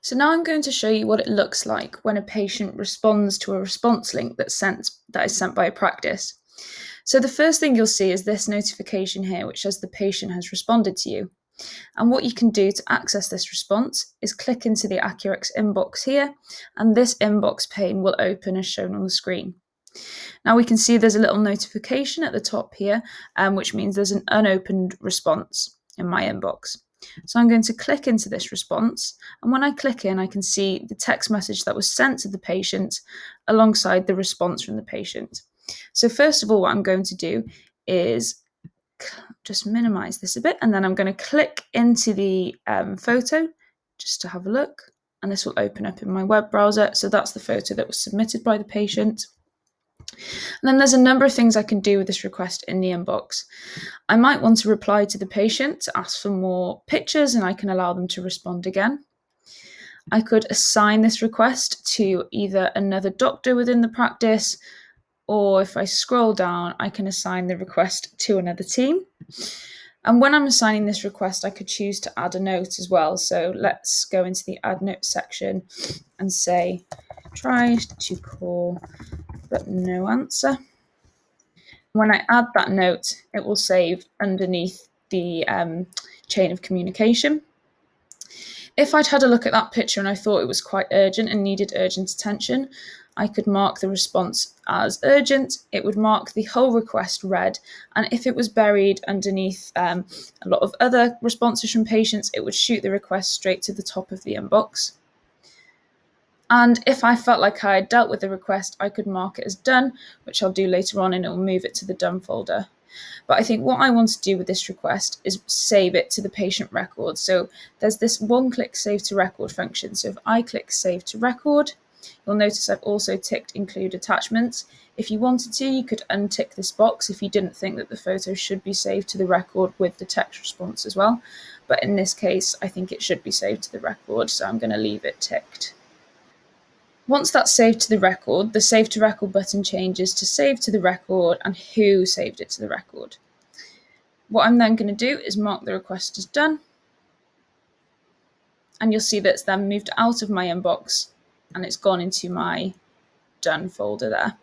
So now I'm going to show you what it looks like when a patient responds to a response link that is sent by a practice. So the first thing you'll see is this notification here, which says the patient has responded to you. And what you can do to access this response is click into the Accurx inbox here, and this inbox pane will open as shown on the screen. Now we can see there's a little notification at the top here, which means there's an unopened response in my inbox. So I'm going to click into this response, and when I click in, I can see the text message that was sent to the patient alongside the response from the patient. So first of all, what I'm going to do is just minimize this a bit, and then I'm going to click into the photo just to have a look, and this will open up in my web browser. So that's the photo that was submitted by the patient. And then there's a number of things I can do with this request in the inbox. I might want to reply to the patient to ask for more pictures, and I can allow them to respond again. I could assign this request to either another doctor within the practice, or if I scroll down, I can assign the request to another team. And when I'm assigning this request, I could choose to add a note as well. So let's go into the add note section and say, tried to call, but no answer. When I add that note, it will save underneath the chain of communication. If I'd had a look at that picture and I thought it was quite urgent and needed urgent attention, I could mark the response as urgent. It would mark the whole request red, and if it was buried underneath a lot of other responses from patients, it would shoot the request straight to the top of the inbox. And if I felt like I had dealt with the request, I could mark it as done, which I'll do later on, and it will move it to the done folder. But I think what I want to do with this request is save it to the patient record. So there's this one-click save to record function. So if I click save to record, you'll notice I've also ticked include attachments. If you wanted to, you could untick this box if you didn't think that the photo should be saved to the record with the text response as well. But in this case, I think it should be saved to the record, so I'm going to leave it ticked. Once that's saved to the record, the Save to Record button changes to Save to the Record and who saved it to the record. What I'm then going to do is mark the request as done, and you'll see that it's then moved out of my inbox and it's gone into my done folder there.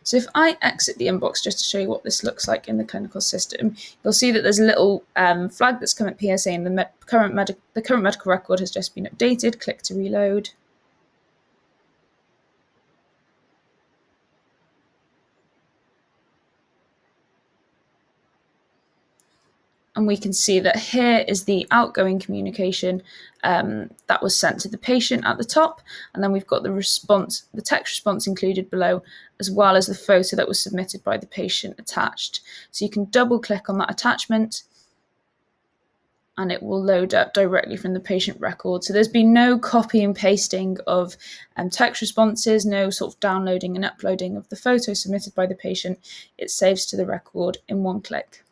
So if I exit the inbox just to show you what this looks like in the clinical system, you'll see that there's a little flag that's come up here saying the current medical record has just been updated. Click to reload. And we can see that here is the outgoing communication that was sent to the patient at the top. And then we've got the response, the text response included below, as well as the photo that was submitted by the patient attached. So you can double click on that attachment and it will load up directly from the patient record. So there's been no copy and pasting of text responses, no sort of downloading and uploading of the photo submitted by the patient. It saves to the record in one click.